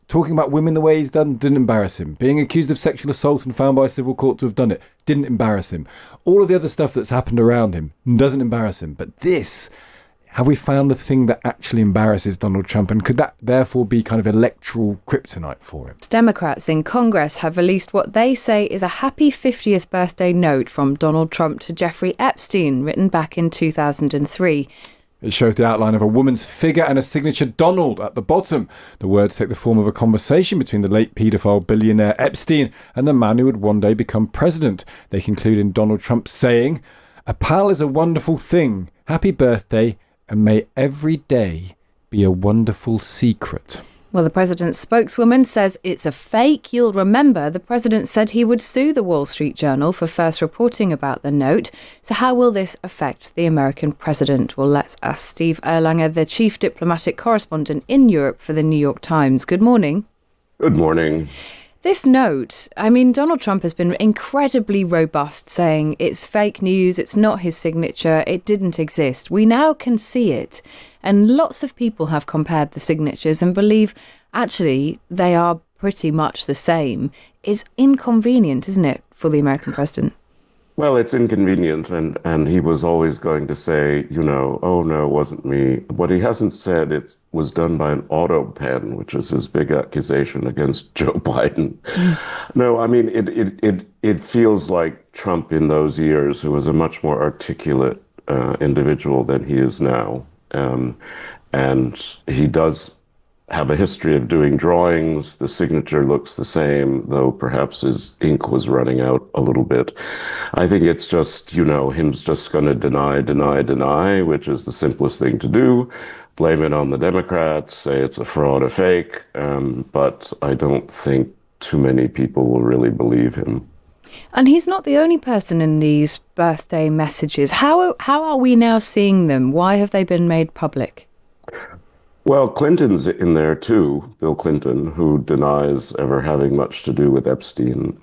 Talking about women the way he's done didn't embarrass him. Being accused of sexual assault and found by a civil court to have done it didn't embarrass him. All of the other stuff that's happened around him doesn't embarrass him. But this, have we found the thing that actually embarrasses Donald Trump? And could that therefore be kind of electoral kryptonite for him? Democrats in Congress have released what they say is a happy 50th birthday note from Donald Trump to Jeffrey Epstein, written back in 2003. It shows the outline of a woman's figure and a signature Donald at the bottom. The words take the form of a conversation between the late paedophile billionaire Epstein and the man who would one day become president. They conclude in Donald Trump saying, "A pal is a wonderful thing. Happy birthday, and may every day be a wonderful secret." Well, the president's spokeswoman says it's a fake. You'll remember the president said he would sue the Wall Street Journal for first reporting about the note. So how will this affect the American president? Well, let's ask Steve Erlanger, the chief diplomatic correspondent in Europe for the New York Times. Good morning. Good morning. This note, I mean, Donald Trump has been incredibly robust, saying it's fake news, it's not his signature, it didn't exist. We now can see it. And lots of people have compared the signatures and believe, actually, they are pretty much the same. It's inconvenient, isn't it, for the American president? Well, it's inconvenient, and he was always going to say, oh, no, it wasn't me. What he hasn't said, it was done by an auto pen, which is his big accusation against Joe Biden. No, I mean, it feels like Trump in those years, who was a much more articulate individual than he is now. And he does have a history of doing drawings. The signature looks the same, though perhaps his ink was running out a little bit. I think it's just, him just going to deny, which is the simplest thing to do. Blame it on the Democrats, say it's a fraud, a fake. But I don't think too many people will really believe him. And he's not the only person in these birthday messages. How are we now seeing them? Why have they been made public? Well, Clinton's in there too, Bill Clinton, who denies ever having much to do with Epstein.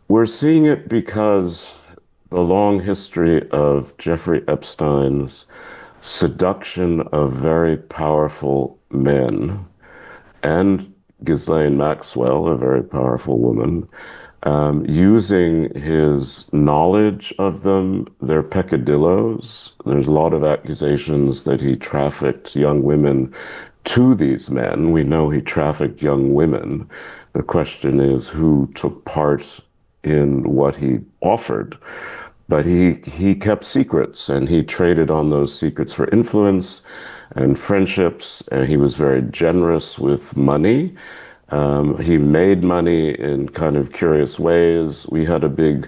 We're seeing it because the long history of Jeffrey Epstein's seduction of very powerful men, and Ghislaine Maxwell, a very powerful woman, using his knowledge of them, their peccadillos. There's a lot of accusations that he trafficked young women to these men. We know he trafficked young women. The question is who took part in what he offered. But he kept secrets, and he traded on those secrets for influence and friendships, and he was very generous with money. He made money in kind of curious ways. We had a big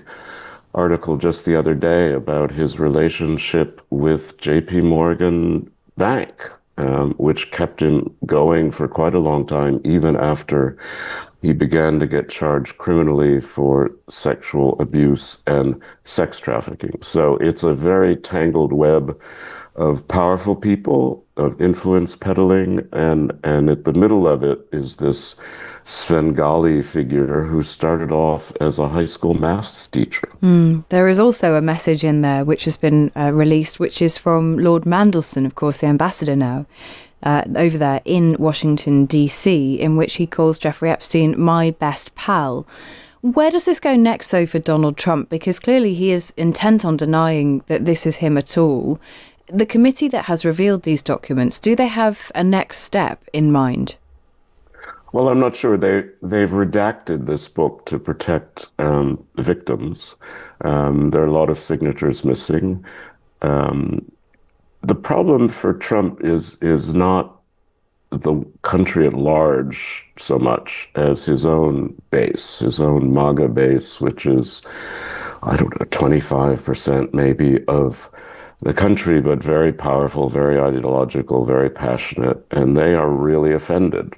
article just the other day about his relationship with JP Morgan Bank, which kept him going for quite a long time, even after he began to get charged criminally for sexual abuse and sex trafficking. So it's a very tangled web of powerful people, of influence peddling, and at the middle of it is this Svengali figure who started off as a high school maths teacher. There is also a message in there which has been released, which is from Lord Mandelson, of course, the ambassador now, over there in Washington, D.C., in which he calls Jeffrey Epstein my best pal. Where does this go next, though, for Donald Trump? Because clearly he is intent on denying that this is him at all. The committee that has revealed these documents, do they have a next step in mind? Well, I'm not sure. They've redacted this book to protect victims. There are a lot of signatures missing. The problem for Trump is not the country at large so much as his own base, his own MAGA base, which is, 25% maybe of the country, but very powerful, very ideological, very passionate, and they are really offended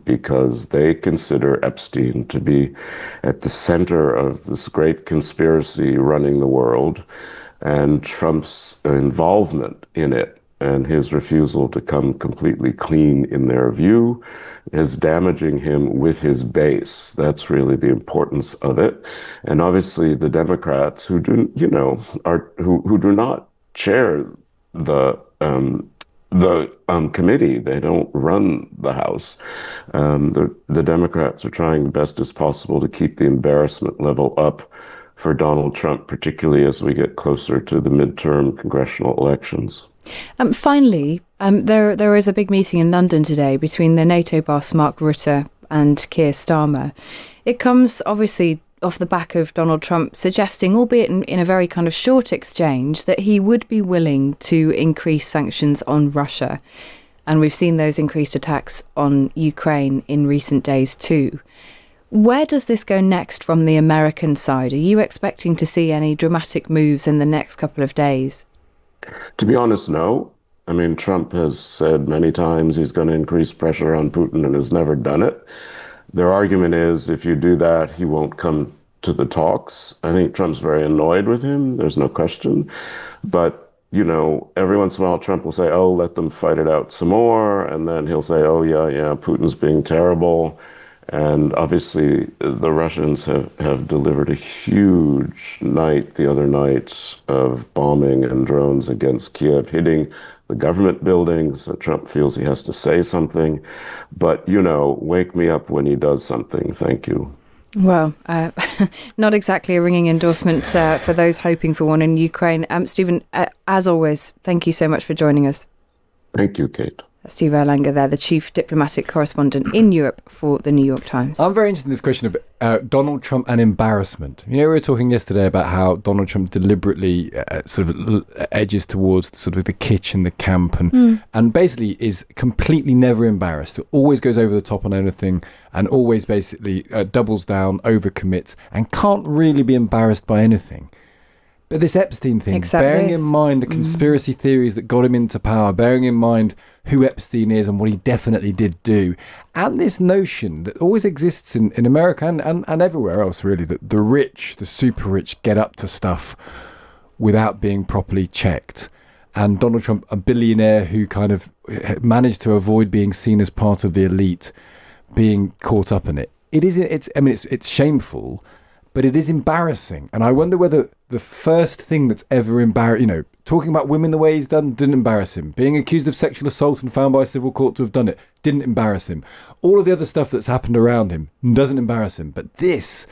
because they consider Epstein to be at the center of this great conspiracy running the world, and Trump's involvement in it and his refusal to come completely clean in their view is damaging him with his base. That's really the importance of it. And obviously the Democrats who do not share the the committee. They don't run the House. The Democrats are trying best as possible to keep the embarrassment level up for Donald Trump, particularly as we get closer to the midterm congressional elections. Finally, there is a big meeting in London today between the NATO boss Mark Rutte and Keir Starmer. It comes obviously off the back of Donald Trump suggesting, albeit in a very kind of short exchange, that he would be willing to increase sanctions on Russia. And we've seen those increased attacks on Ukraine in recent days too. Where does this go next from the American side? Are you expecting to see any dramatic moves in the next couple of days? To be honest, no. I mean, Trump has said many times he's going to increase pressure on Putin and has never done it. Their argument is if you do that, he won't come to the talks. I think Trump's very annoyed with him. There's no question. But, you know, every once in a while, Trump will say, oh, let them fight it out some more. And then he'll say, oh, yeah, Putin's being terrible. And obviously, the Russians have delivered a huge night the other night of bombing and drones against Kiev, hitting the government buildings. Trump feels he has to say something. But, you know, wake me up when he does something. Thank you. Well, not exactly a ringing endorsement for those hoping for one in Ukraine. Stephen, as always, thank you so much for joining us. Thank you, Kate. Steve Erlanger there, the chief diplomatic correspondent in Europe for the New York Times. I'm very interested in this question of Donald Trump and embarrassment. You know, we were talking yesterday about how Donald Trump deliberately sort of edges towards sort of the kitsch and the camp and basically is completely never embarrassed. Always goes over the top on anything and always basically doubles down, overcommits and can't really be embarrassed by anything. But this Epstein thing, bearing in mind the conspiracy theories that got him into power, bearing in mind who Epstein is and what he definitely did do, and this notion that always exists in America and everywhere else, really, that the rich, the super rich, get up to stuff without being properly checked. And Donald Trump, a billionaire who kind of managed to avoid being seen as part of the elite, being caught up in it. It's shameful, but it is embarrassing. And I wonder whether the first thing that's ever embarrassed, you know, talking about women the way he's done didn't embarrass him. Being accused of sexual assault and found by a civil court to have done it didn't embarrass him. All of the other stuff that's happened around him doesn't embarrass him. But this,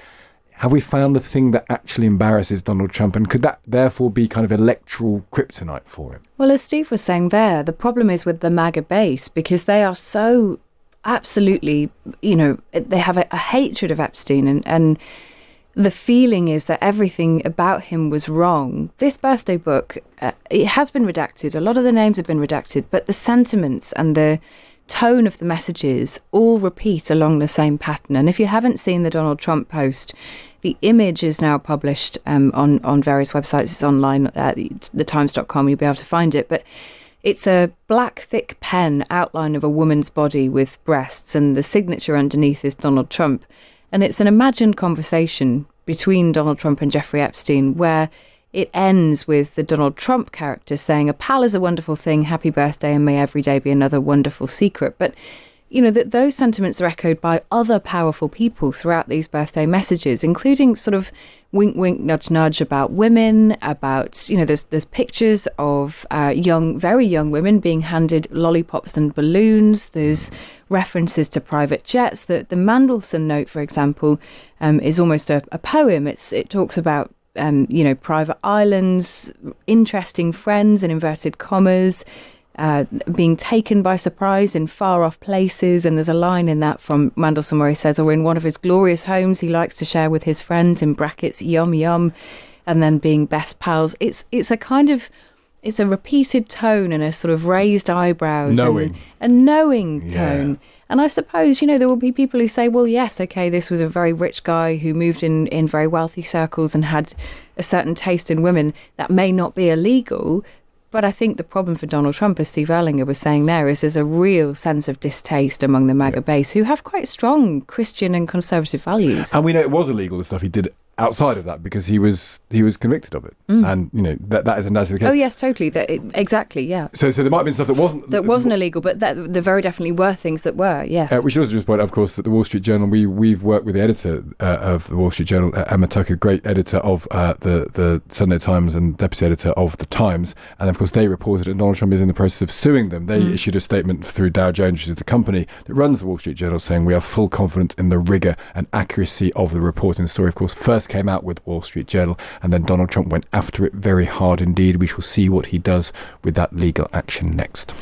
have we found the thing that actually embarrasses Donald Trump? And could that therefore be kind of electoral kryptonite for him? Well, as Steve was saying there, the problem is with the MAGA base because they are so absolutely, you know, they have a hatred of Epstein and the feeling is that everything about him was wrong. This birthday book, it has been redacted. A lot of the names have been redacted, but the sentiments and the tone of the messages all repeat along the same pattern. And if you haven't seen the Donald Trump post, the image is now published on various websites. It's online at thetimes.com. You'll be able to find it. But it's a black, thick pen outline of a woman's body with breasts, and the signature underneath is Donald Trump. And it's an imagined conversation between Donald Trump and Jeffrey Epstein where it ends with the Donald Trump character saying, a pal is a wonderful thing, happy birthday, and may every day be another wonderful secret. But, you know, that those sentiments are echoed by other powerful people throughout these birthday messages, including sort of wink, wink, nudge, nudge about women, about, you know, there's pictures of very young women being handed lollipops and balloons. There's references to private jets. The Mandelson note, for example, is almost a poem. It talks about, you know, private islands, interesting friends in inverted commas, being taken by surprise in far-off places. And there's a line in that from Mandelson where he says, or in one of his glorious homes he likes to share with his friends, in brackets, yum, yum, and then being best pals. It's a repeated tone and a sort of raised eyebrows. A knowing tone. And I suppose, you know, there will be people who say, well, yes, okay, this was a very rich guy who moved in very wealthy circles and had a certain taste in women. That may not be illegal. But I think the problem for Donald Trump, as Steve Erlanger was saying there, is there's a real sense of distaste among the MAGA base who have quite strong Christian and conservative values. And we know it was illegal, the stuff he did outside of that because he was convicted of it, and that is the case. Oh yes, totally. Exactly. Yeah. So there might have been stuff that wasn't illegal, but there very definitely were things that were. Yes. We should also just point out, of course, that the Wall Street Journal. We've worked with the editor of the Wall Street Journal, Emma Tucker, great editor of the Sunday Times and deputy editor of the Times, and of course they reported that Donald Trump is in the process of suing them. They issued a statement through Dow Jones, which is the company that runs the Wall Street Journal, saying we are full confidence in the rigour and accuracy of the reporting. The story, of course, first came out with Wall Street Journal, and then Donald Trump went after it very hard indeed. We shall see what he does with that legal action next.